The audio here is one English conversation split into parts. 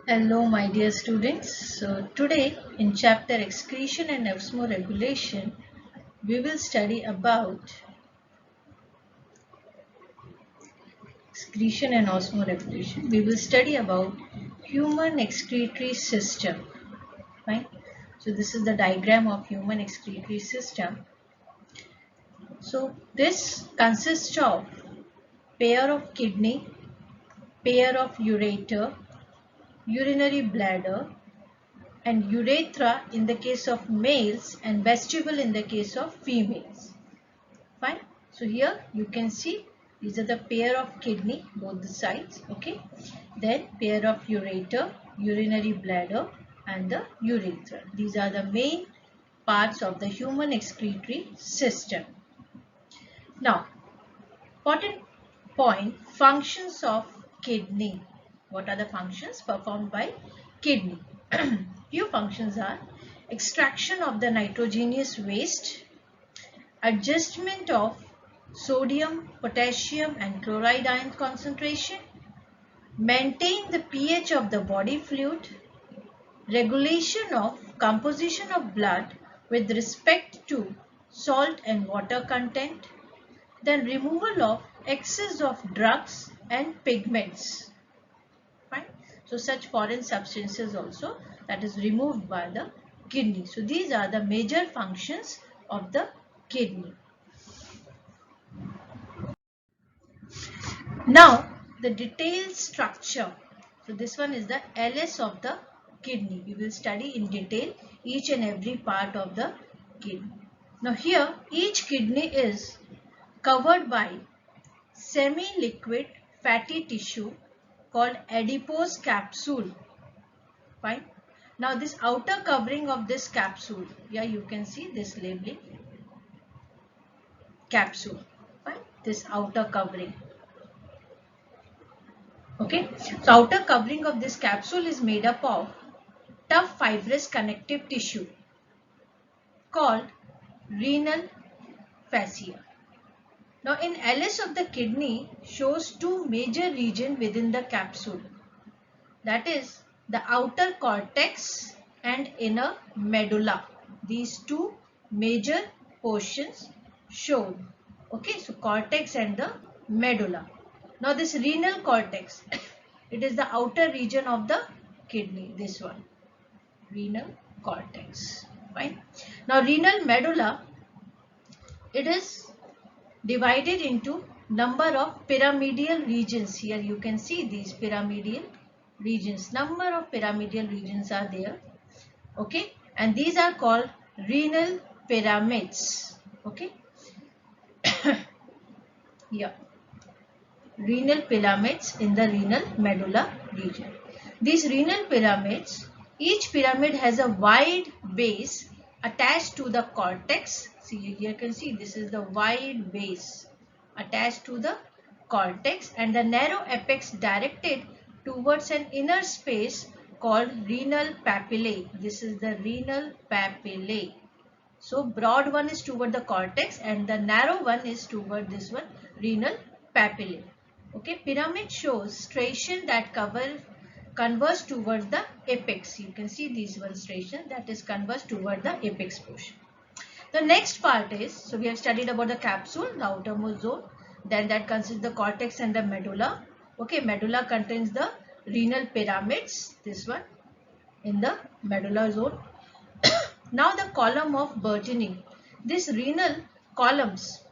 Hello, my dear students. So, today in chapter Excretion and Osmoregulation, we will study about excretion and osmoregulation. We will study about human excretory system. Right? So, this is the diagram of human excretory system. So, this consists of pair of kidney, pair of ureter, urinary bladder, and urethra in the case of males and vestibule in the case of females. Fine. So here you can see these are the pair of kidney, both the sides. Okay. Then pair of ureter, urinary bladder, and the urethra. These are the main parts of the human excretory system. Now, important point, functions of kidney. What are the functions performed by kidney? Few functions are extraction of the nitrogenous waste, adjustment of sodium, potassium and chloride ion concentration, maintain the pH of the body fluid, regulation of composition of blood with respect to salt and water content, then removal of excess of drugs and pigments. Fine. So such foreign substances also that is removed by the kidney. So these are the major functions of the kidney. Now the detailed structure. So this one is the LS of the kidney. We will study in detail each and every part of the kidney. Now here each kidney is covered by semi-liquid fatty tissue called adipose capsule. Fine. Now this outer covering of this capsule, yeah, you can see this labeling, capsule. Fine. This outer covering. Okay. So outer covering of this capsule is made up of tough fibrous connective tissue called renal fascia. Now in LS of the kidney shows two major regions within the capsule, that is the outer cortex and inner medulla. These two major portions shown. Okay, so cortex and the medulla. Now this renal cortex, it is the outer region of the kidney, this one, renal cortex. Fine. Now renal medulla, it is divided into number of pyramidal regions. Here you can see these pyramidal regions. Number of pyramidal regions are there. Okay. And these are called renal pyramids. Okay. Yeah. Renal pyramids in the renal medulla region. These renal pyramids, each pyramid has a wide base attached to the cortex. See, here you can see this is the wide base attached to the cortex and the narrow apex directed towards an inner space called renal papillae. This is the renal papillae. So broad one is toward the cortex and the narrow one is toward this one, renal papillae. Okay, pyramid shows striation that converge towards the apex. You can see these one striation that is converge toward the apex portion. The next part is, so we have studied about the capsule, the outermost zone. Then that consists the cortex and the medulla. Okay, medulla contains the renal pyramids, this one in the medulla zone. Now the column of Bertini. This renal columns,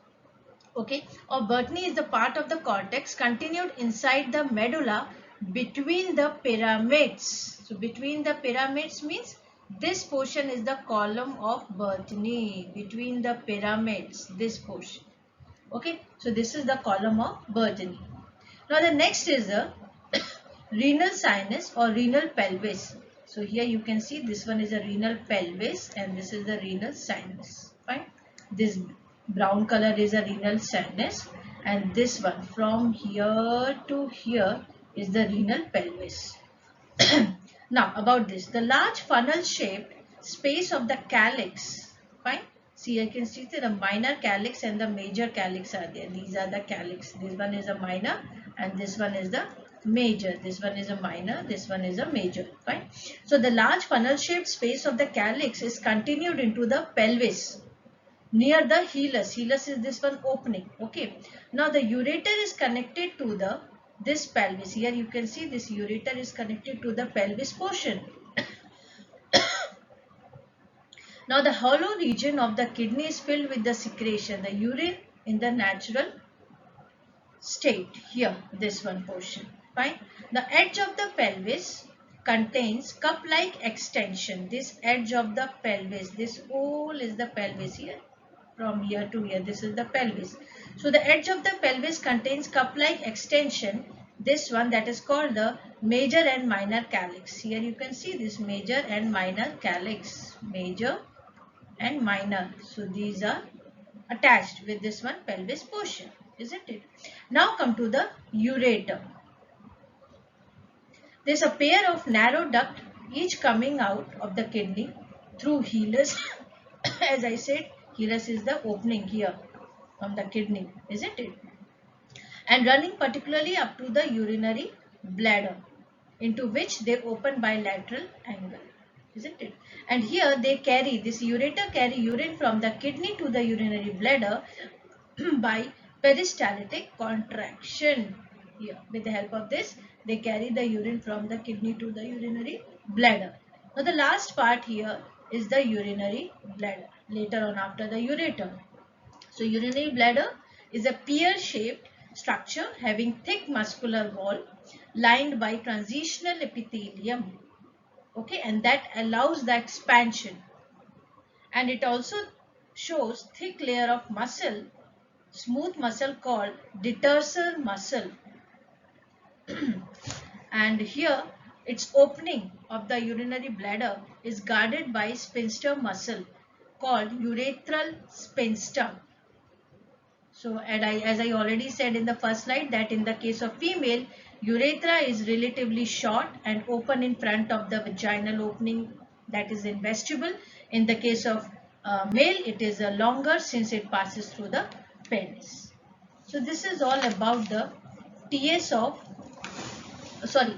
okay, of Bertini is the part of the cortex continued inside the medulla between the pyramids. So between the pyramids means this portion is the column of Bertini, between the pyramids, this portion. Okay, so this is the column of Bertini. Now the next is a renal sinus or renal pelvis. So here you can see this one is a renal pelvis and this is the renal sinus. Fine. This brown color is a renal sinus and this one from here to here is the renal pelvis. Now about this, the large funnel shaped space of the calyx. Fine. See, you can see the minor calyx and the major calyx are there. These are the calyx. This one is a minor and this one is the major. This one is a minor, this one is a major. Fine. So the large funnel shaped space of the calyx is continued into the pelvis near the hilus. Hilus is this one opening. Okay. Now the ureter is connected to the this pelvis. Here you can see this ureter is connected to the pelvis portion. Now the hollow region of the kidney is filled with the secretion, the urine in the natural state. Here, this one portion. Fine. The edge of the pelvis contains cup-like extension. This edge of the pelvis, this all is the pelvis here. From here to here, this is the pelvis. So the edge of the pelvis contains cup-like extension. This one that is called the major and minor calyx. Here you can see this major and minor calyx. Major and minor. So these are attached with this one pelvis portion, isn't it? Now come to the ureter. There's a pair of narrow duct each coming out of the kidney through hilus. As I said, hilus is the opening here from the kidney, isn't it? And running particularly up to the urinary bladder, into which they open by lateral angle, isn't it? And here they carry, this ureter carry urine from the kidney to the urinary bladder by peristaltic contraction. Here, with the help of this, they carry the urine from the kidney to the urinary bladder. Now the last part here is the urinary bladder, later on after the ureter. So urinary bladder is a pear-shaped structure having thick muscular wall lined by transitional epithelium. Okay, and that allows the expansion, and it also shows thick layer of muscle, smooth muscle called detursal muscle. And here its opening of the urinary bladder is guarded by sphincter muscle called urethral sphincter. So as I already said in the first slide, that in the case of female, urethra is relatively short and open in front of the vaginal opening, that is in vestibule. In the case of male, it is longer since it passes through the penis. So this is all about the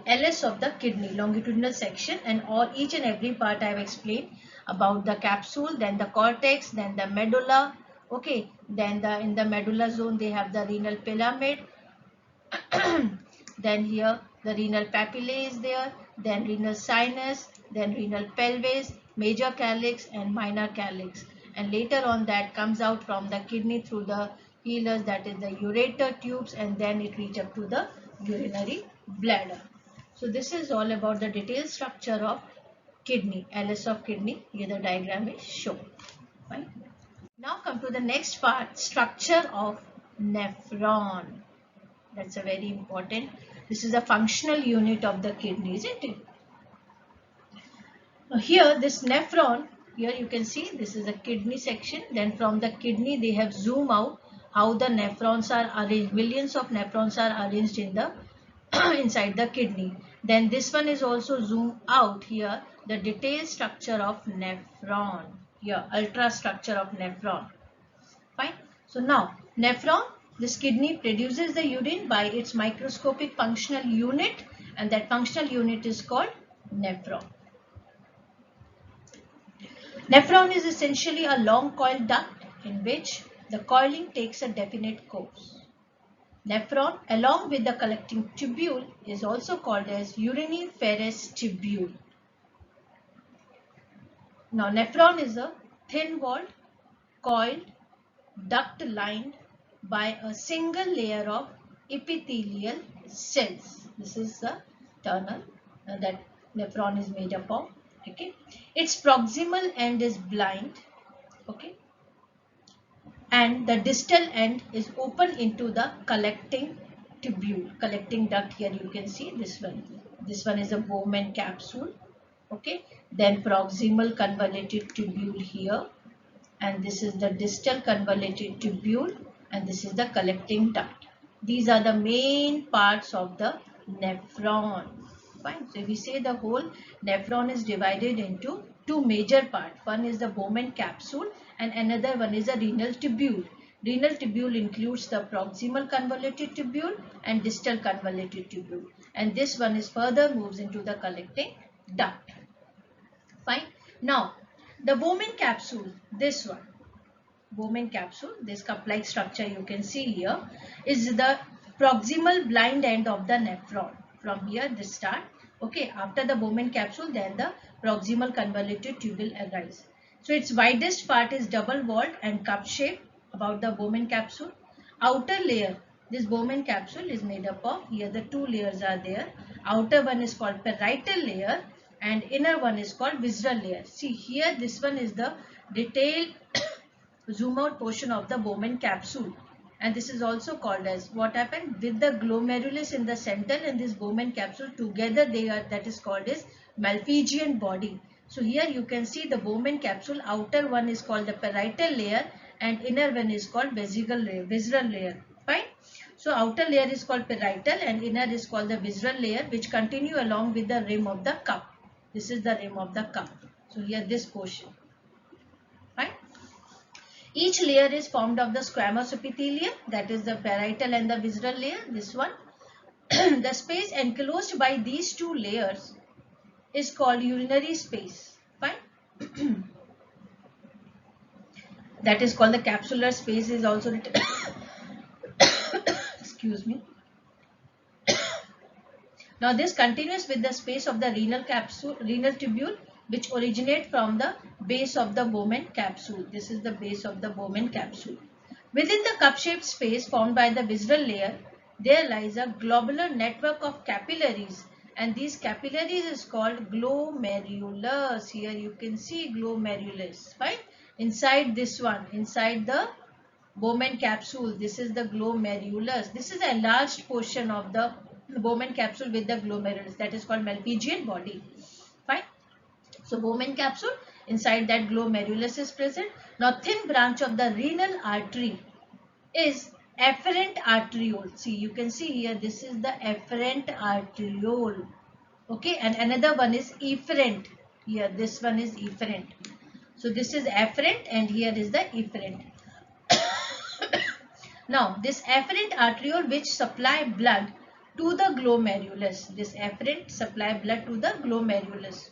LS of the kidney, longitudinal section, and each and every part I have explained about the capsule, then the cortex, then the medulla. Okay, then in the medulla zone they have the renal pyramid. Then here the renal papillae is there, then renal sinus, then renal pelvis, major calyx and minor calyx. And later on that comes out from the kidney through the hilus, that is the ureter tubes, and then it reaches up to the urinary bladder. So this is all about the detailed structure of kidney, LS of kidney. Here the diagram is shown. Right? Now come to the next part, structure of nephron. That's a very important. This is a functional unit of the kidney, isn't it? Now here this nephron, here you can see this is a kidney section. Then from the kidney they have zoomed out how the nephrons are arranged. Millions of nephrons are arranged in the inside the kidney. Then this one is also zoomed out here, the detailed structure of nephron. Here, ultra structure of nephron. Fine. So now nephron, this kidney produces the urine by its microscopic functional unit, and that functional unit is called nephron. Nephron is essentially a long coiled duct in which the coiling takes a definite course. Nephron, along with the collecting tubule, is also called as uriniferous tubule. Now, nephron is a thin-walled, coiled duct lined by a single layer of epithelial cells. This is the tunnel that nephron is made up of. Okay, its proximal end is blind. Okay, and the distal end is open into the collecting tubule, collecting duct. Here you can see this one. This one is a Bowman capsule. Okay, then proximal convoluted tubule here, and this is the distal convoluted tubule, and this is the collecting duct. These are the main parts of the nephron. Fine. So if we say the whole nephron is divided into two major parts. One is the Bowman capsule and another one is a renal tubule. Renal tubule includes the proximal convoluted tubule and distal convoluted tubule, and this one is further moves into the collecting duct. Fine. Now, the Bowman capsule, this one, Bowman capsule, this cup-like structure you can see here, is the proximal blind end of the nephron. From here, this start. Okay, after the Bowman capsule, then the proximal convoluted tubule arises. So its widest part is double-walled and cup-shaped about the Bowman capsule. Outer layer, this Bowman capsule is made up of, here the two layers are there. Outer one is called parietal layer and inner one is called visceral layer. See here, this one is the detailed zoom out portion of the Bowman capsule, and this is also called as, what happened with the glomerulus in the center and this Bowman capsule together, they are, that is called as Malpighian body. So here you can see the Bowman capsule, outer one is called the parietal layer and inner one is called visceral layer. Fine. So outer layer is called parietal and inner is called the visceral layer, which continue along with the rim of the cup. This is the rim of the cup. So here this portion. Fine. Each layer is formed of the squamous epithelium, that is the parietal and the visceral layer, this one. The space enclosed by these two layers is called urinary space. Fine. That is called the capsular space, is also written. Excuse me. Now this continues with the space of the renal tubule, which originate from the base of the Bowman capsule. This is the base of the Bowman capsule. Within the cup-shaped space formed by the visceral layer, there lies a globular network of capillaries, and these capillaries is called glomerulus. Here you can see glomerulus, right? Inside this one, inside the Bowman capsule, this is the glomerulus. This is a enlarged portion of the Bowman capsule with the glomerulus, that is called Malpighian body. Fine. So Bowman capsule, inside that glomerulus is present. Now thin branch of the renal artery is afferent arteriole. See, you can see here, this is the afferent arteriole. Okay, and another one is efferent. Here, this one is efferent. So this is afferent and here is the efferent. Now, this afferent arteriole which supply blood to the glomerulus. This afferent supply blood to the glomerulus.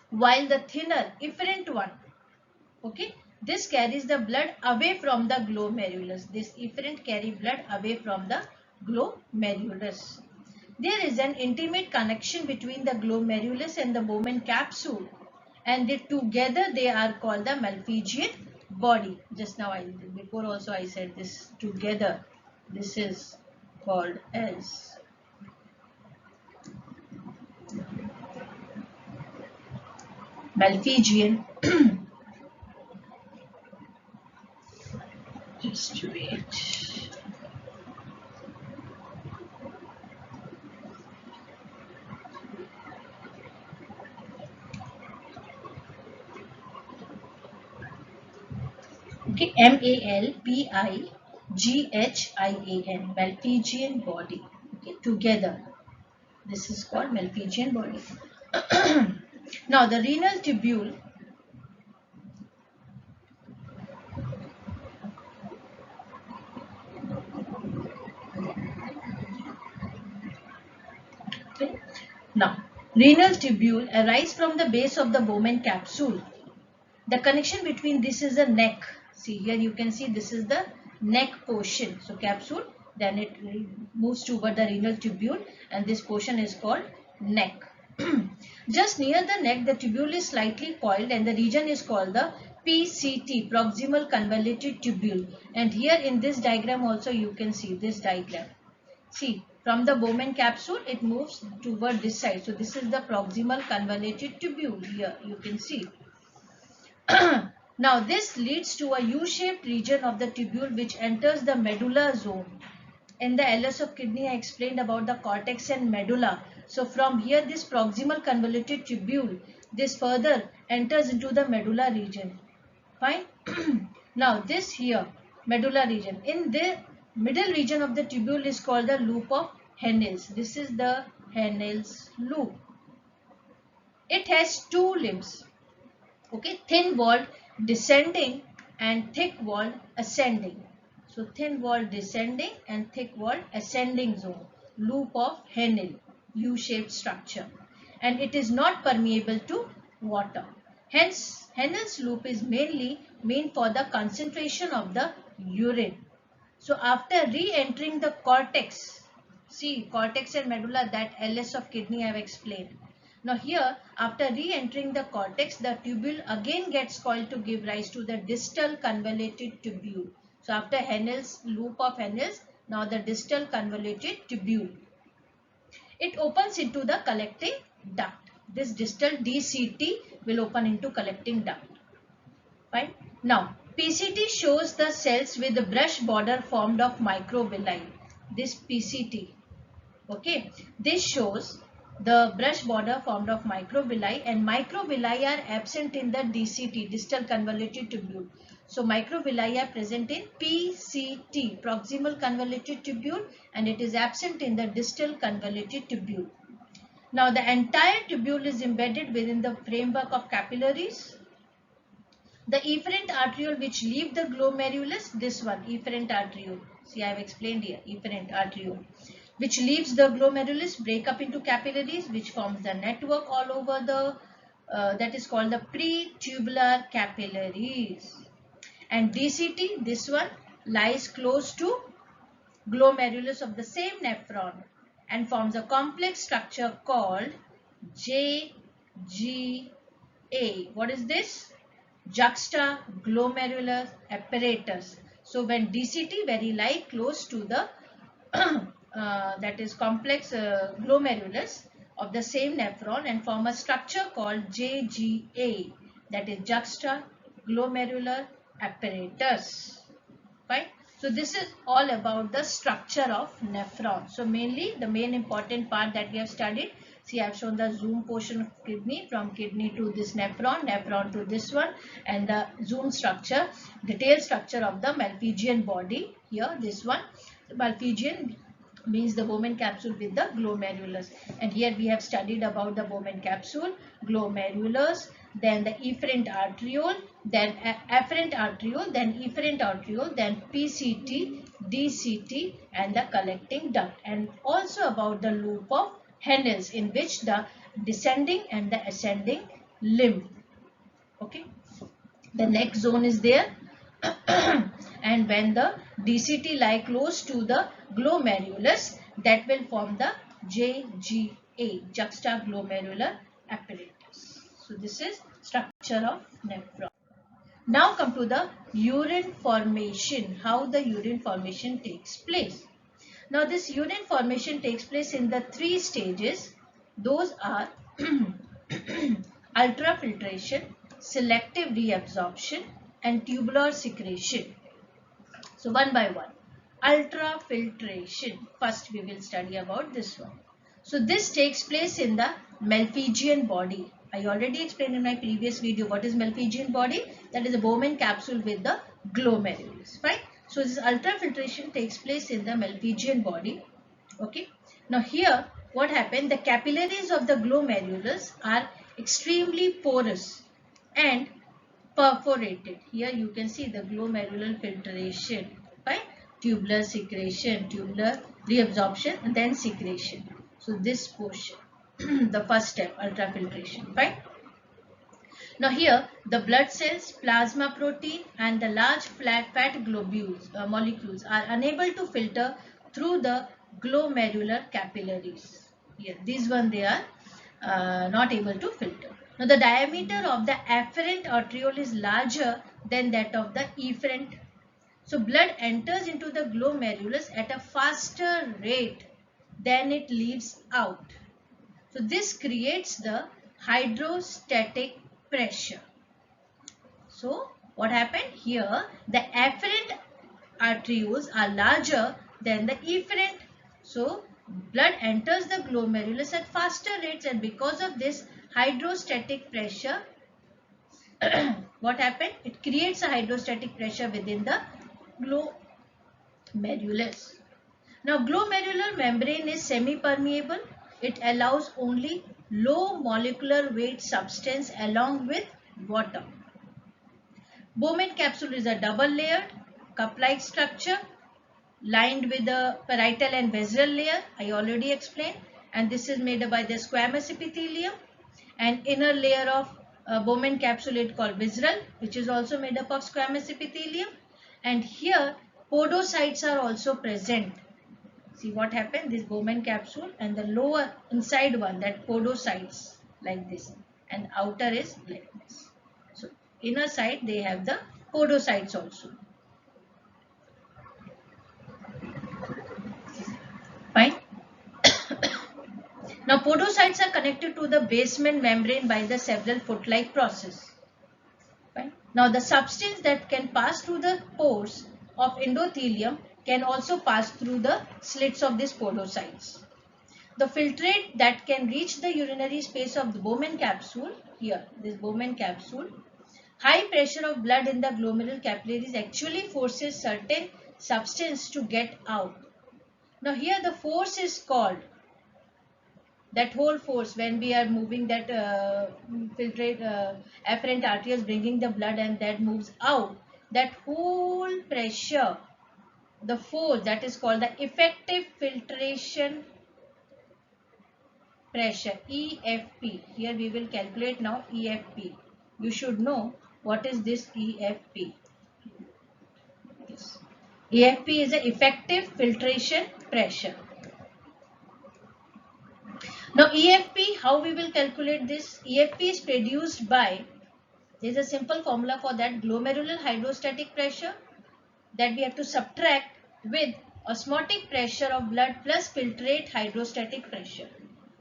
While the thinner efferent one, okay, this carries the blood away from the glomerulus. This efferent carry blood away from the glomerulus. There is an intimate connection between the glomerulus and the Bowman capsule, and together they are called the Malpighian body. Just now, before also I said this together. This is called as Malpighian. Just wait. Okay, Malpighian, Malpighian body. Okay, together. This is called Malpighian body. Now the renal tubule arise from the base of the Bowman capsule. The connection between this is the neck. See here you can see this is the neck portion. So capsule, then it moves toward the renal tubule and this portion is called neck. Just near the neck, the tubule is slightly coiled and the region is called the PCT, proximal convoluted tubule. And here in this diagram also you can see this diagram. See, from the Bowman capsule it moves toward this side. So this is the proximal convoluted tubule. Here you can see. Now this leads to a U-shaped region of the tubule which enters the medulla zone. In the LS of kidney I explained about the cortex and medulla. So from here this proximal convoluted tubule, this further enters into the medulla region. Fine. Now this here medulla region, in the middle region of the tubule is called the loop of Henle's. This is the Henle's loop. It has two limbs. Okay, thin walled descending and thick walled ascending. So thin wall descending and thick wall ascending zone, loop of Henle, U-shaped structure, and it is not permeable to water. Hence, Henle's loop is mainly meant for the concentration of the urine. So after re-entering the cortex, see cortex and medulla, that LS of kidney I have explained. Now here, after re-entering the cortex, the tubule again gets coiled to give rise to the distal convoluted tubule. So after Henle's loop of Henle's, now the distal convoluted tubule. It opens into the collecting duct. This distal DCT will open into collecting duct. Fine. Now, PCT shows the cells with the brush border formed of microvilli. This PCT, okay, this shows the brush border formed of microvilli, and microvilli are absent in the DCT, distal convoluted tubule. So microvilli are present in PCT, proximal convoluted tubule, and it is absent in the distal convoluted tubule. Now the entire tubule is embedded within the framework of capillaries. The efferent arteriole which leave the glomerulus, this one, efferent arteriole. See, I have explained here, efferent arteriole, which leaves the glomerulus, break up into capillaries, which forms the network all over the, that is called the pretubular capillaries. And DCT, this one, lies close to glomerulus of the same nephron and forms a complex structure called JGA. What is this? Juxtaglomerular apparatus. So when DCT very lie close to the that is complex glomerulus of the same nephron and form a structure called JGA, that is juxtaglomerular apparatus. Fine. So this is all about the structure of nephron. So mainly the main important part that we have studied. See, I have shown the zoom portion of kidney, from kidney to this nephron, nephron to this one, and the zoom structure, detailed structure of the Malpighian body. Here, this one, Malpighian means the Bowman capsule with the glomerulus. And here we have studied about the Bowman capsule, glomerulus, then the efferent arteriole, then afferent arteriole, then efferent arteriole, then PCT, DCT, and the collecting duct, and also about the loop of Henle's, in which the descending and the ascending limb. Okay, the neck zone is there. And when the DCT lie close to the glomerulus, that will form the JGA, juxtaglomerular apparatus. So this is structure of nephron. Now come to the urine formation, how the urine formation takes place. Now this urine formation takes place in the three stages. Those are ultrafiltration, selective reabsorption, and tubular secretion. So one by one. Ultrafiltration. First we will study about this one. So this takes place in the Malpighian body. I already explained in my previous video what is Malpighian body. That is a Bowman capsule with the glomerulus. Fine. So this ultrafiltration takes place in the Malpighian body. Okay. Now here what happened? The capillaries of the glomerulus are extremely porous and perforated. Here you can see the glomerular filtration, right? Tubular secretion, tubular reabsorption, and then secretion. So this portion, the first step, ultrafiltration, right? Now here the blood cells, plasma protein, and the large fat globules molecules are unable to filter through the glomerular capillaries. Here, these one they are not able to filter. Now the diameter of the afferent arteriole is larger than that of the efferent. So blood enters into the glomerulus at a faster rate than it leaves out. So this creates the hydrostatic pressure. So what happened here? The afferent arterioles are larger than the efferent. So blood enters the glomerulus at faster rates, and because of this hydrostatic pressure, what happened? It creates a hydrostatic pressure within the glomerulus. Now glomerular membrane is semi-permeable. It allows only low molecular weight substance along with water. Bowman capsule is a double layered cup-like structure lined with the parietal and visceral layer. I already explained. And this is made up by the squamous epithelium and inner layer of Bowman capsule called visceral, which is also made up of squamous epithelium. And here podocytes are also present. See what happened? This Bowman capsule and the lower inside one, that podocytes like this, and outer is like this. So inner side they have the podocytes also. Fine. Now podocytes are connected to the basement membrane by the several foot-like process. Fine. Now the substance that can pass through the pores of endothelium can also pass through the slits of these podocytes. The filtrate that can reach the urinary space of the Bowman capsule, here this Bowman capsule, high pressure of blood in the glomerular capillaries actually forces certain substance to get out. Now here the force is called, that whole force when we are moving that filtrate afferent arteries bringing the blood and that moves out, that whole pressure, the force, that is called the effective filtration pressure, EFP. Here we will calculate now EFP. You should know what is this EFP. Yes. EFP is the effective filtration pressure. Now EFP, how we will calculate this? EFP is produced by, there is a simple formula for that, glomerular hydrostatic pressure that we have to subtract with osmotic pressure of blood plus filtrate hydrostatic pressure.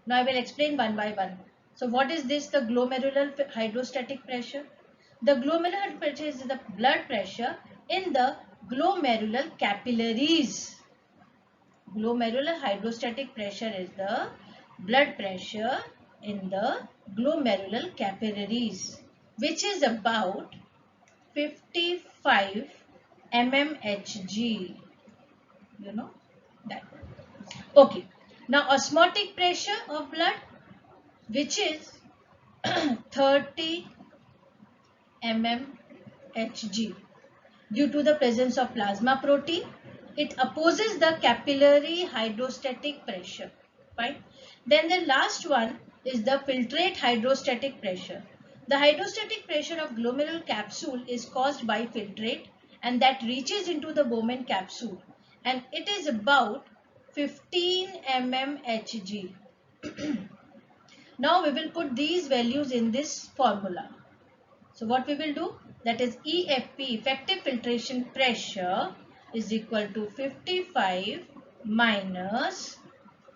Now I will explain one by one. So what is this, the glomerular hydrostatic pressure? The glomerular pressure is the blood pressure in the glomerular capillaries. Glomerular hydrostatic pressure is the blood pressure in the glomerular capillaries, which is about 55 mmHg. You know that. Okay. Now osmotic pressure of blood, which is 30 mmHg. Due to the presence of plasma protein, it opposes the capillary hydrostatic pressure. Fine. Then the last one is the filtrate hydrostatic pressure. The hydrostatic pressure of glomerular capsule is caused by filtrate and that reaches into the Bowman capsule, and it is about 15 mmHg. Now we will put these values in this formula. So what we will do, that is EFP, effective filtration pressure, is equal to 55 minus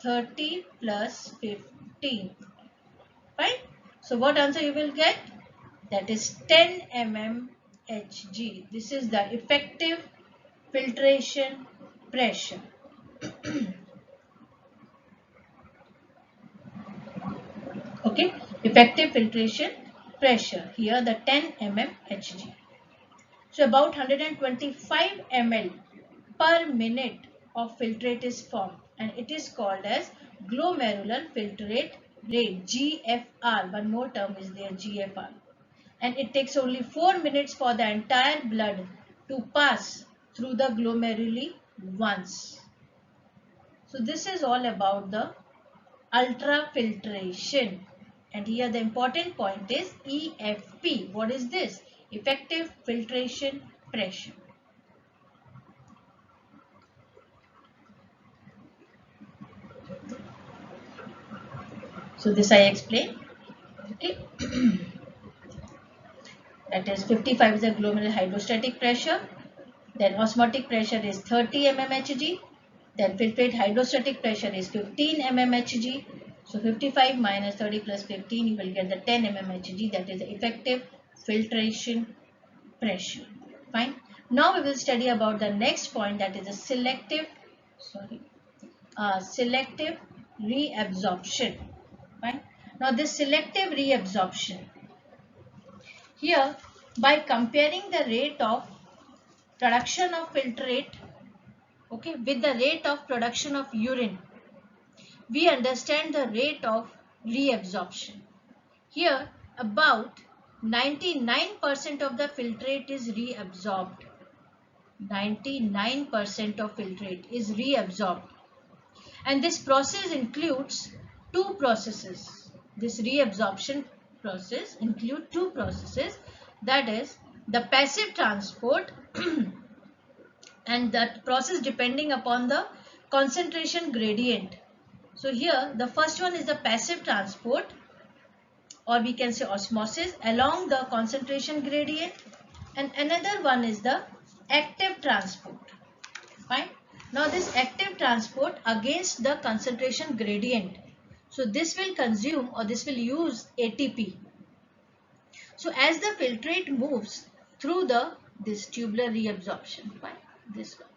30 plus 15. Fine. So what answer you will get? That is 10 mmHg. This is the effective filtration pressure. Okay, effective filtration pressure. Here the 10 mmHg. So about 125 ml per minute of filtrate is formed, and it is called as glomerular filtrate rate, GFR. One more term is there, GFR. And it takes only 4 minutes for the entire blood to pass through the glomeruli once. So this is all about the ultrafiltration. And here the important point is EFP. What is this? Effective filtration pressure. So this I explained. Okay. That is 55 is the glomerular hydrostatic pressure. Then osmotic pressure is 30 mmHg. Then filtrate hydrostatic pressure is 15 mmHg. So 55 minus 30 plus 15, you will get the 10 mmHg. That is the effective filtration pressure. Fine. Now we will study about the next point, that is a selective reabsorption. Fine. Now this selective reabsorption, here by comparing the rate of production of filtrate, okay, with the rate of production of urine, we understand the rate of reabsorption. Here about 99% of the filtrate is reabsorbed. 99% of filtrate is reabsorbed. And this process includes two processes. This reabsorption process includes two processes, that is the passive transport and that process depending upon the concentration gradient. So here the first one is the passive transport, or we can say osmosis, along the concentration gradient, and another one is the active transport. Fine. Now this active transport against the concentration gradient. So this will consume, or this will use ATP. So as the filtrate moves through this tubular reabsorption, fine, this one.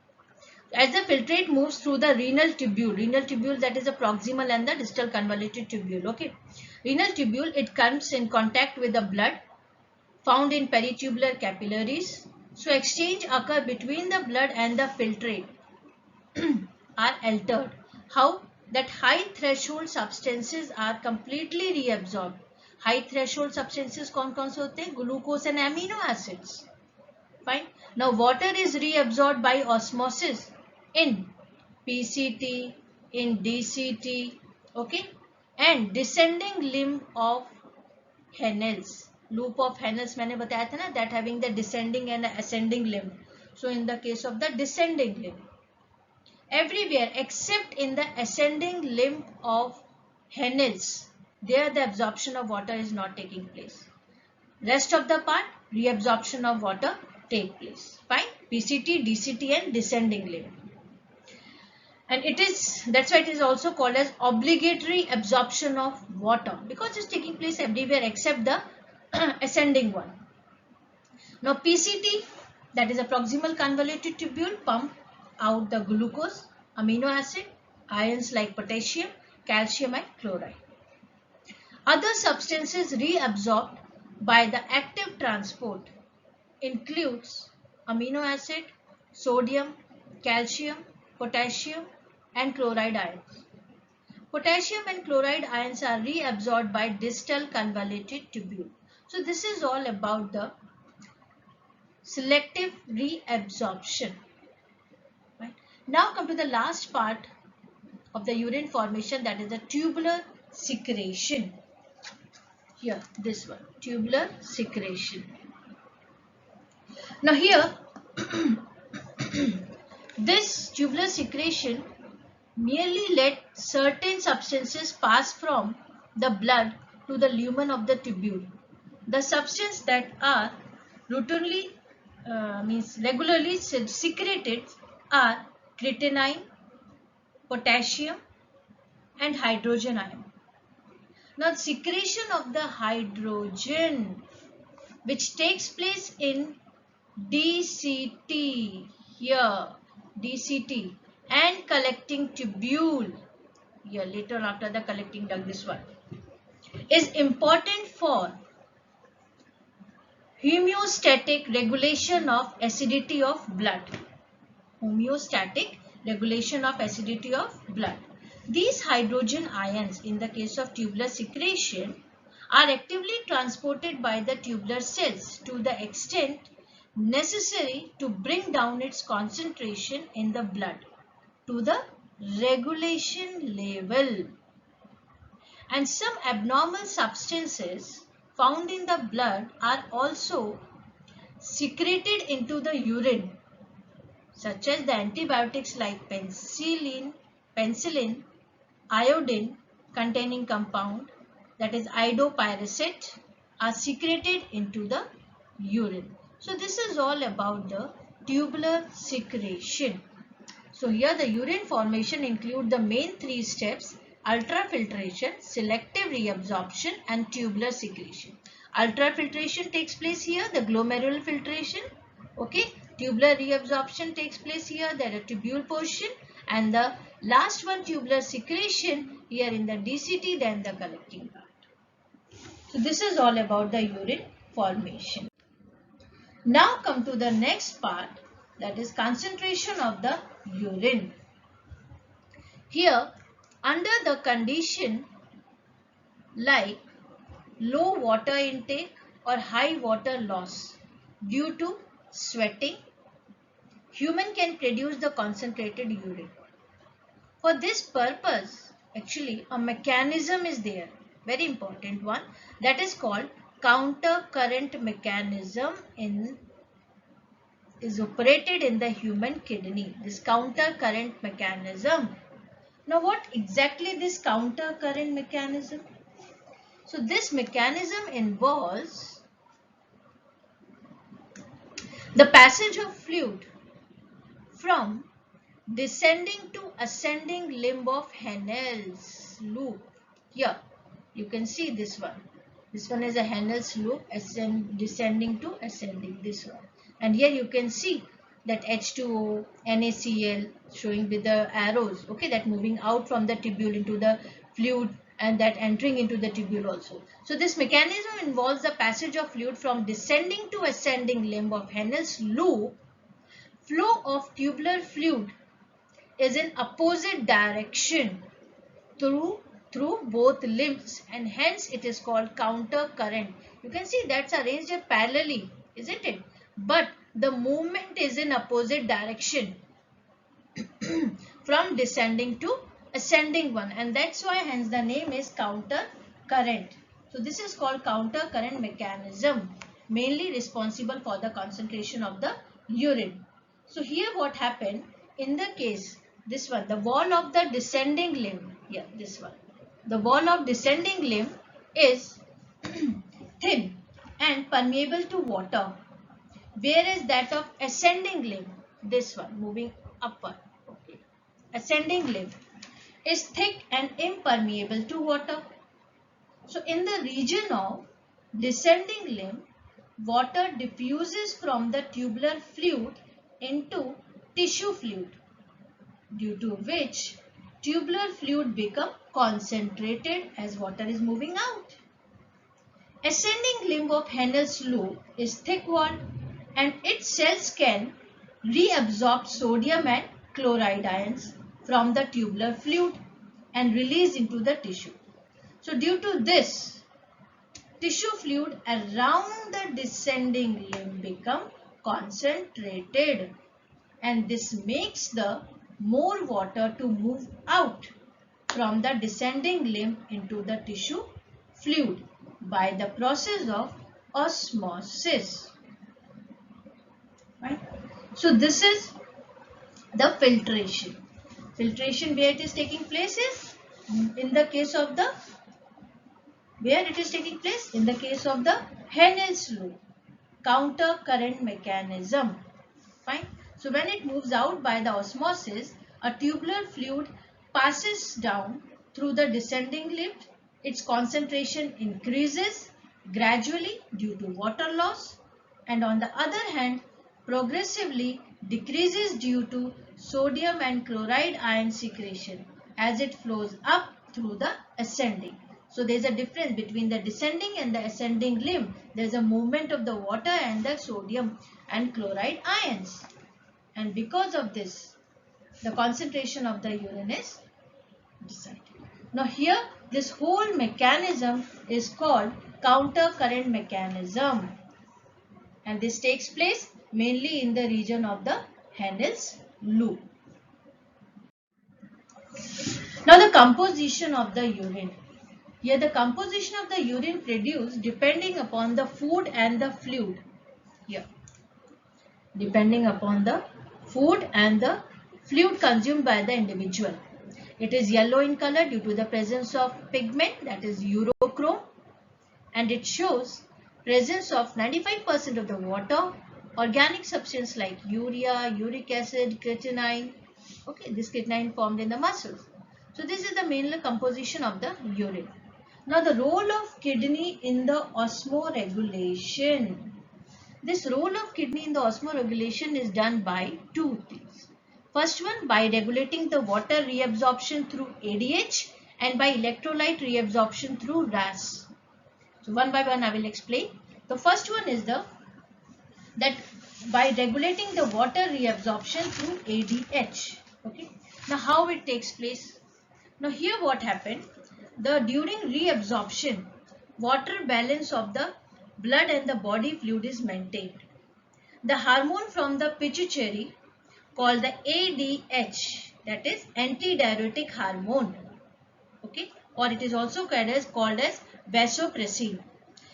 As the filtrate moves through the renal tubule, that is the proximal and the distal convoluted tubule. Okay, renal tubule, it comes in contact with the blood found in peritubular capillaries. So exchange occur between the blood and the filtrate are altered. How? That high threshold substances are completely reabsorbed. High threshold substances कौन-कौन से होते हैं? Glucose and amino acids. Fine. Now water is reabsorbed by osmosis in PCT, in DCT, okay, and descending limb of Henel's. Loop of Henel's मैंने बताया था ना, that having the descending and ascending limb. So in the case of the descending limb, everywhere except in the ascending limb of Henel's, there the absorption of water is not taking place. Rest of the part, reabsorption of water take place. Fine. PCT, DCT and descending limb. And that's why it is also called as obligatory absorption of water, because it's taking place everywhere except the ascending one. Now PCT, that is a proximal convoluted tubule, pump out the glucose, amino acid, ions like potassium, calcium and chloride. Other substances reabsorbed by the active transport includes amino acid, sodium, calcium, potassium and chloride ions. Potassium and chloride ions are reabsorbed by distal convoluted tubule. So this is all about the selective reabsorption. Right? Now come to the last part of the urine formation, that is the tubular secretion. Here, this one, tubular secretion. Now here, this tubular secretion merely let certain substances pass from the blood to the lumen of the tubule. The substances that are regularly secreted are creatinine, potassium and hydrogen ion. Now secretion of the hydrogen, which takes place in DCT, here DCT, and collecting tubule, here later after the collecting duct, this one, is important for homeostatic regulation of acidity of blood. Homeostatic regulation of acidity of blood. These hydrogen ions in the case of tubular secretion are actively transported by the tubular cells to the extent necessary to bring down its concentration in the blood to the regulation level. And some abnormal substances found in the blood are also secreted into the urine, such as the antibiotics like penicillin, iodine containing compound, that is iodopyroxate, are secreted into the urine. So this is all about the tubular secretion. So here the urine formation include the main three steps: ultrafiltration, selective reabsorption and tubular secretion. Ultrafiltration takes place here, the glomerular filtration. Okay, tubular reabsorption takes place here, the tubule portion, and the last one, tubular secretion, here in the DCT, then the collecting part. So this is all about the urine formation. Now come to the next part, that is concentration of the urine. Here, under the condition like low water intake or high water loss due to sweating, human can produce the concentrated urine. For this purpose, actually a mechanism is there, very important one, that is called counter current mechanism is operated in the human kidney. This counter current mechanism. Now what exactly this counter current mechanism? So this mechanism involves the passage of fluid from descending to ascending limb of Henle's loop. Here you can see this one. This one is a Henle's loop, descending to ascending, this one. And here you can see that H2O, NaCl showing with the arrows, okay, that moving out from the tubule into the fluid and that entering into the tubule also. So this mechanism involves the passage of fluid from descending to ascending limb of Henle's loop. Flow of tubular fluid is in opposite direction through both limbs, and hence it is called counter current. You can see that's arranged parallelly, isn't it? But the movement is in opposite direction from descending to ascending one, and that's why hence the name is counter current. So this is called counter current mechanism, mainly responsible for the concentration of the urine. So here what happened in the case, this one, the wall of the descending limb, yeah, this one, the wall of descending limb is thin and permeable to water, whereas that of ascending limb, this one moving upward, okay, ascending limb is thick and impermeable to water. So in the region of descending limb, water diffuses from the tubular fluid into tissue fluid, due to which tubular fluid become concentrated as water is moving out. Ascending limb of Henle's loop is thick walled and its cells can reabsorb sodium and chloride ions from the tubular fluid and release into the tissue. So due to this, tissue fluid around the descending limb become concentrated, and this makes the more water to move out from the descending limb into the tissue fluid by the process of osmosis. Right? So this is the filtration. Filtration where it is taking place is in the case of the Henle's loop, counter current mechanism. Fine. So when it moves out by the osmosis, a tubular fluid passes down through the descending limb. Its concentration increases gradually due to water loss, and on the other hand, progressively decreases due to sodium and chloride ion secretion as it flows up through the ascending. So there is a difference between the descending and the ascending limb. There is a movement of the water and the sodium and chloride ions. And because of this, the concentration of the urine is decided. Now here, this whole mechanism is called counter current mechanism. And this takes place mainly in the region of the Henle's loop. Now the composition of the urine. Here the composition of the urine produced depending upon the food and the fluid. Here, depending upon the food and the fluid consumed by the individual. It is yellow in color due to the presence of pigment, that is urochrome, and it shows presence of 95% of the water, organic substance like urea, uric acid, creatinine. Okay, this creatinine formed in the muscles. So this is the main composition of the urine. Now the role of kidney in the osmoregulation. This role of kidney in the osmoregulation is done by two things. First one, by regulating the water reabsorption through ADH and by electrolyte reabsorption through RAS. So one by one I will explain. The first one is that by regulating the water reabsorption through ADH. Okay. Now how it takes place? Now here what happened? During reabsorption, water balance of the blood and the body fluid is maintained. The hormone from the pituitary called the ADH, that is antidiuretic hormone, okay, or it is also called as vasopressin,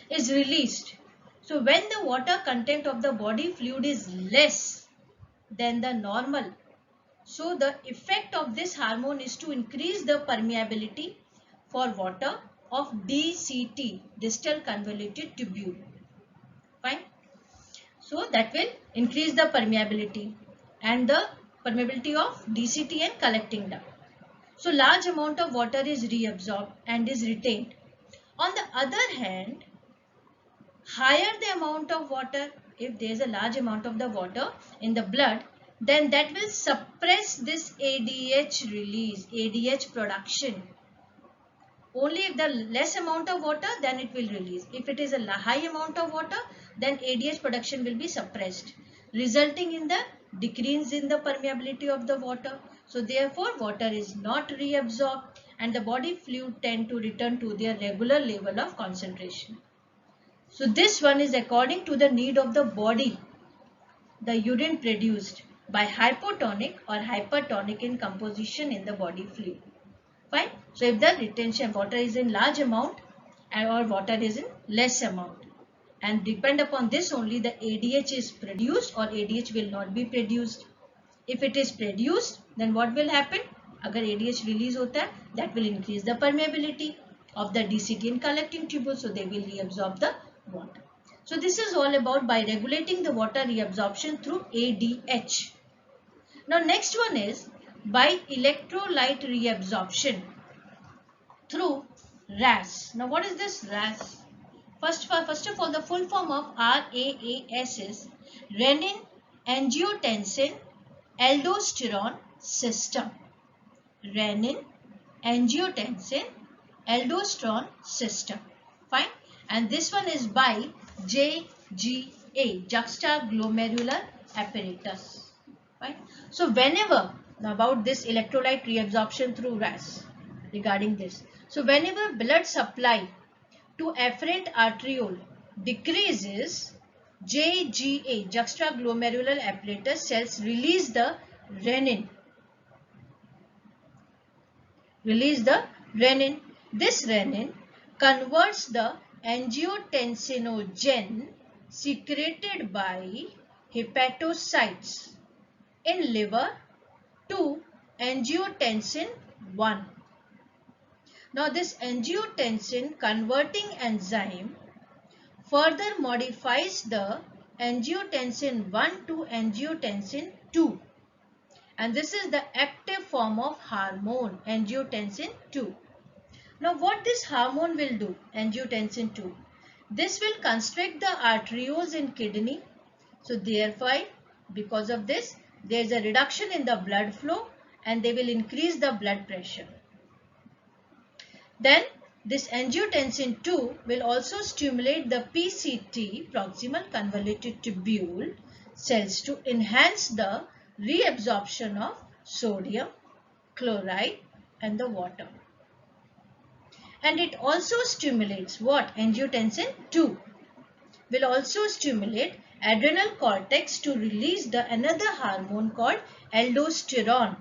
is released. So when the water content of the body fluid is less than the normal, so the effect of this hormone is to increase the permeability for water of DCT, distal convoluted tubule. Fine. So that will increase the permeability and the permeability of DCT and collecting duct. So large amount of water is reabsorbed and is retained. On the other hand, higher the amount of water, if there is a large amount of the water in the blood, then that will suppress this ADH release, ADH production. Only if the less amount of water, then it will release. If it is a high amount of water, then ADH production will be suppressed, resulting in the decrease in the permeability of the water. So therefore, water is not reabsorbed and the body fluid tend to return to their regular level of concentration. So this one is according to the need of the body, the urine produced by hypotonic or hypertonic in composition in the body fluid. Fine. So if the retention water is in large amount or water is in less amount, and depend upon this only the ADH is produced or ADH will not be produced. If it is produced, then what will happen? Agar ADH release hota hai, that will increase the permeability of the DCT and collecting tubule, so they will reabsorb the water. So this is all about by regulating the water reabsorption through ADH. Now next one is by electrolyte reabsorption through RAS. Now what is this RAS? First of all, the full form of RAAS is renin angiotensin aldosterone system. Renin angiotensin aldosterone system. Fine. And this one is by JGA, juxtaglomerular apparatus. Fine. So whenever, about this electrolyte reabsorption through RAS, regarding this. So whenever blood supply to afferent arteriole decreases, JGA, juxtaglomerular apparatus cells release the renin. This renin converts the angiotensinogen secreted by hepatocytes in liver to angiotensin 1. Now this angiotensin converting enzyme further modifies the angiotensin 1 to angiotensin 2, and this is the active form of hormone angiotensin 2. Now what this hormone will do, angiotensin 2, this will constrict the arterioles in kidney. So therefore, because of this, there is a reduction in the blood flow and they will increase the blood pressure. Then this angiotensin 2 will also stimulate the PCT, proximal convoluted tubule cells to enhance the reabsorption of sodium, chloride and the water. And it also stimulates what? Angiotensin 2 will also stimulate adrenal cortex to release the another hormone called aldosterone,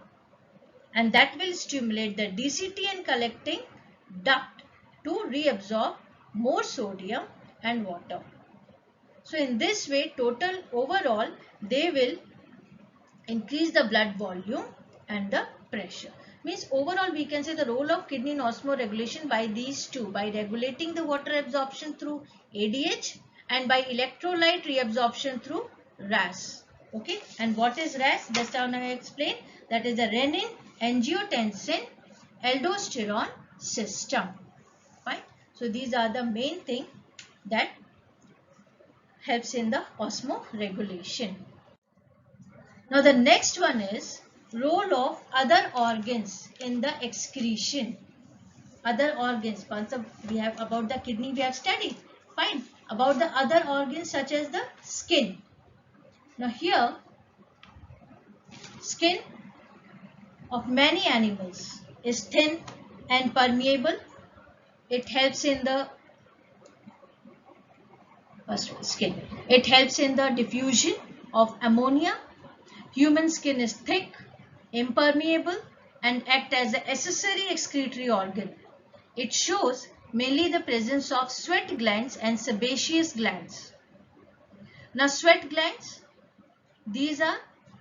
and that will stimulate the DCT and collecting duct to reabsorb more sodium and water. So in this way, total overall they will increase the blood volume and the pressure. Means overall we can say the role of kidney in osmoregulation by these two, by regulating the water absorption through ADH and by electrolyte reabsorption through RAS. Okay, and what is RAS? Just now I explained, that is the renin angiotensin aldosterone system. Fine. So these are the main thing that helps in the osmoregulation. Now the next one is role of other organs in the excretion. Other organs, once we have about the kidney we have studied. Fine. About the other organs such as the skin. Now here, skin of many animals is thin and permeable. It helps in the skin. It helps in the diffusion of ammonia Human skin is thick, impermeable, and act as an accessory excretory organ. It shows mainly the presence of sweat glands and sebaceous glands. Now sweat glands, these are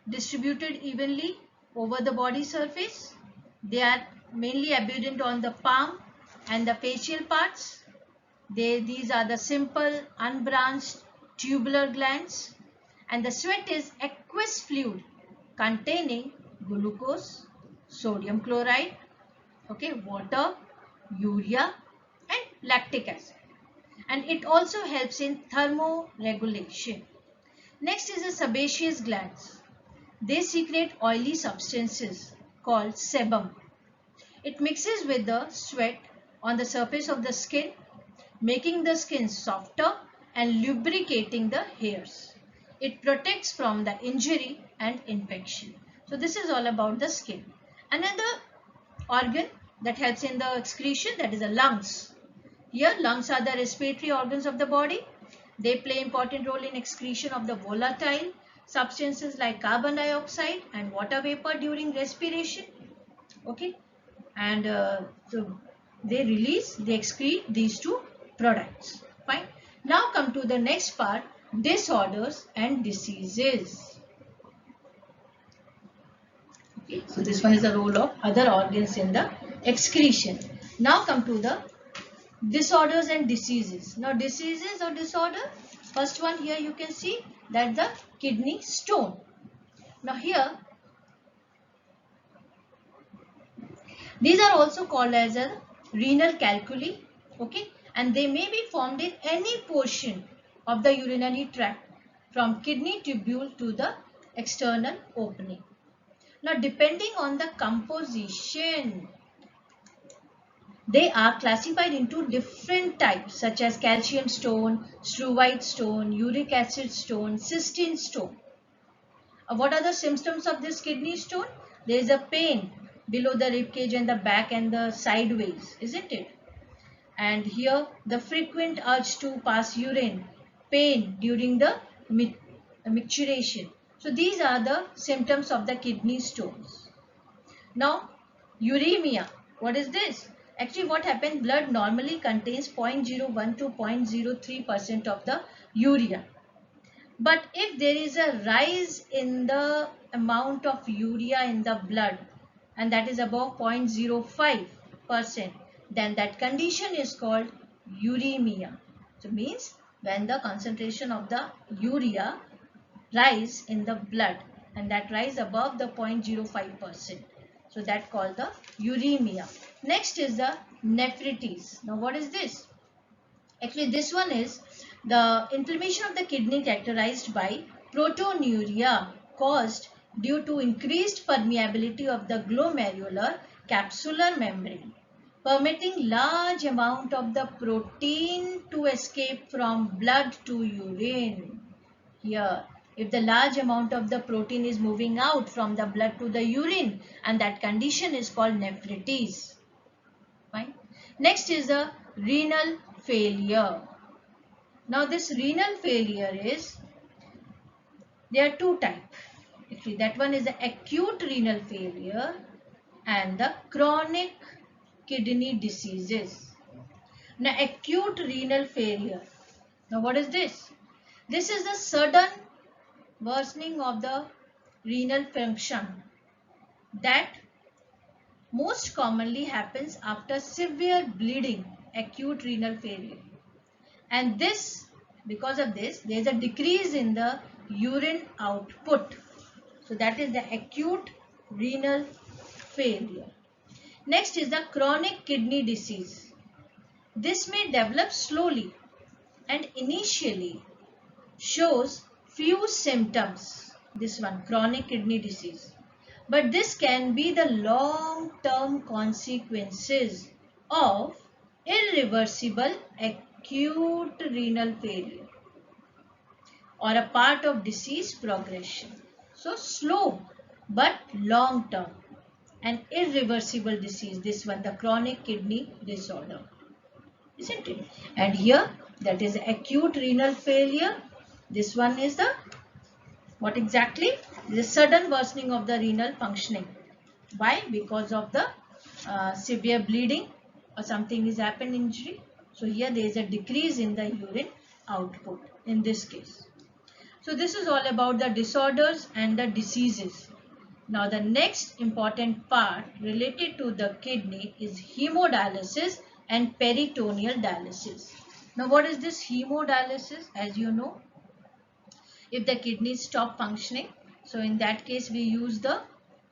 distributed evenly over the body surface. They are mainly abundant on the palm and the facial parts. These are the simple unbranched tubular glands, and the sweat is aqueous fluid containing glucose, sodium chloride, okay, water, urea and lactic acid, and it also helps in thermoregulation. Next is the sebaceous glands. They secrete oily substances called sebum. It mixes with the sweat on the surface of the skin, making the skin softer and lubricating the hairs. It protects from the injury and infection. So this is all about the skin. Another organ that helps in the excretion, that is the lungs. Here lungs are the respiratory organs of the body. They play important role in excretion of the volatile substances like carbon dioxide and water vapor during respiration. Okay, and so they excrete these two products. Fine. Now come to the next part, disorders and diseases. Okay, so this one is the role of other organs in the excretion. Now come to the disorders and diseases. Now diseases or disorder, first one here you can see that the kidney stone. Now here these are also called as a renal calculi, okay, and they may be formed in any portion of the urinary tract from kidney tubule to the external opening. Now depending on the composition, they are classified into different types such as calcium stone, struvite stone, uric acid stone, cystine stone. What are the symptoms of this kidney stone? There is a pain below the rib cage and the back and the sideways, isn't it? And here the frequent urge to pass urine, pain during the micturition. So these are the symptoms of the kidney stones. Now uremia, what is this? Actually what happens, blood normally contains 0.01 to 0.03% of the urea. But if there is a rise in the amount of urea in the blood and that is above 0.05%, then that condition is called uremia. So means when the concentration of the urea rise in the blood and that rise above the 0.05%. So that called the uremia. Next is the nephritis. Now what is this? Actually this one is the inflammation of the kidney characterized by proteinuria caused due to increased permeability of the glomerular capsular membrane, permitting large amount of the protein to escape from blood to urine. Here, if the large amount of the protein is moving out from the blood to the urine, and that condition is called nephritis. Fine. Next is the renal failure. Now this renal failure is, there are two types. Actually that one is the acute renal failure and the chronic kidney diseases. Now acute renal failure. Now what is this? This is the sudden worsening of the renal function that most commonly happens after severe bleeding, acute renal failure. And this, because of this, there is a decrease in the urine output. So that is the acute renal failure. Next is the chronic kidney disease. This may develop slowly and initially shows few symptoms. This one, chronic kidney disease. But this can be the long-term consequences of irreversible acute renal failure or a part of disease progression. So slow but long term and irreversible disease, this one, the chronic kidney disorder, isn't it? And here that is acute renal failure. This one is the, what exactly? There is sudden worsening of the renal functioning. Why? Because of the severe bleeding or something is happened, injury. So here there is a decrease in the urine output in this case. So this is all about the disorders and the diseases. Now the next important part related to the kidney is hemodialysis and peritoneal dialysis. Now what is this hemodialysis? As you know, if the kidneys stop functioning, so in that case we use the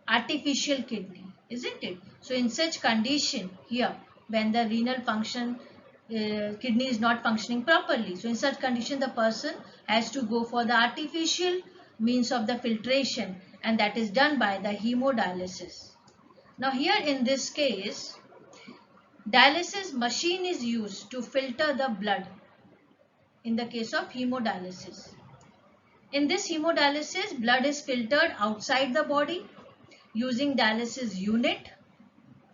artificial kidney, isn't it? So in such condition here, when the renal function kidney is not functioning properly, so in such condition the person has to go for the artificial means of the filtration, and that is done by the hemodialysis. Now here in this case, dialysis machine is used to filter the blood in the case of hemodialysis. In this hemodialysis, blood is filtered outside the body using dialysis unit.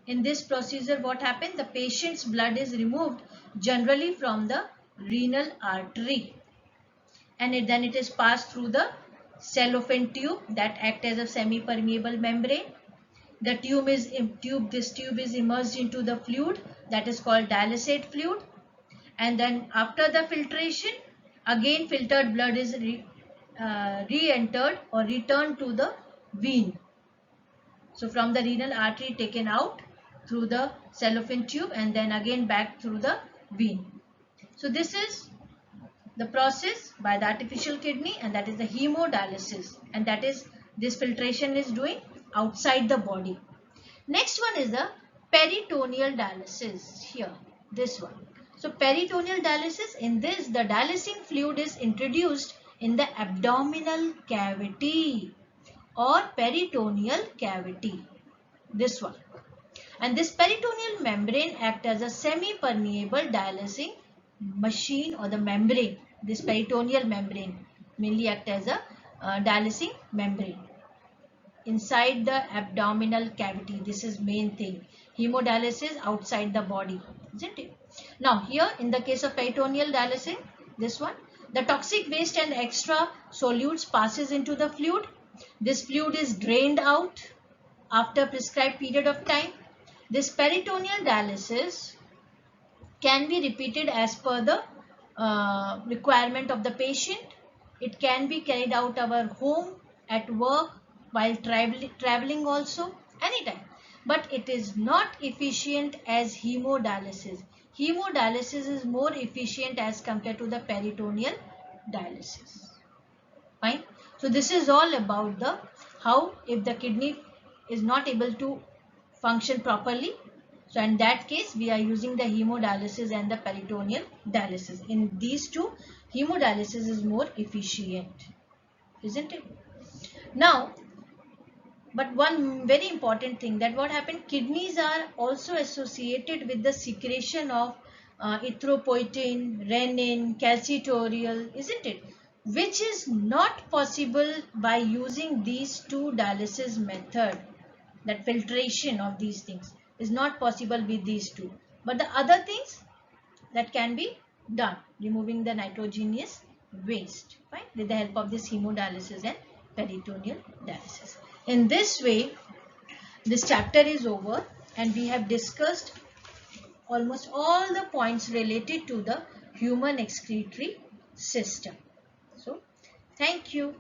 In this procedure, what happens? The patient's blood is removed generally from the renal artery, and then it is passed through the cellophane tube that act as a semi-permeable membrane. The this tube is immersed into the fluid that is called dialysate fluid, and then after the filtration, again filtered blood is re-entered or returned to the vein. So from the renal artery taken out through the cellophane tube and then again back through the vein. So this is the process by the artificial kidney, and that is the hemodialysis, and that is this filtration is doing outside the body. Next one is the peritoneal dialysis, here this one. So peritoneal dialysis, in this the dialysing fluid is introduced in the abdominal cavity or peritoneal cavity, this one, and this peritoneal membrane acts as a semi-permeable dialysing machine or the membrane. This peritoneal membrane mainly acts as a dialysing membrane inside the abdominal cavity. This is main thing. Hemodialysis outside the body, isn't it? Now here in the case of peritoneal dialysis, this one, the toxic waste and extra solutes passes into the fluid. This fluid is drained out after prescribed period of time. This peritoneal dialysis can be repeated as per the requirement of the patient. It can be carried out our home, at work, while traveling also, anytime. But it is not efficient as hemodialysis. Hemodialysis is more efficient as compared to the peritoneal dialysis. Fine. So this is all about the how if the kidney is not able to function properly. So in that case, we are using the hemodialysis and the peritoneal dialysis. In these two, hemodialysis is more efficient, isn't it? Now, but one very important thing, that what happened, kidneys are also associated with the secretion of erythropoietin, renin, calcitorial, isn't it? Which is not possible by using these two dialysis method. That filtration of these things is not possible with these two. But the other things that can be done, removing the nitrogenous waste, right, with the help of this hemodialysis and peritoneal dialysis. In this way, this chapter is over and we have discussed almost all the points related to the human excretory system. So, thank you.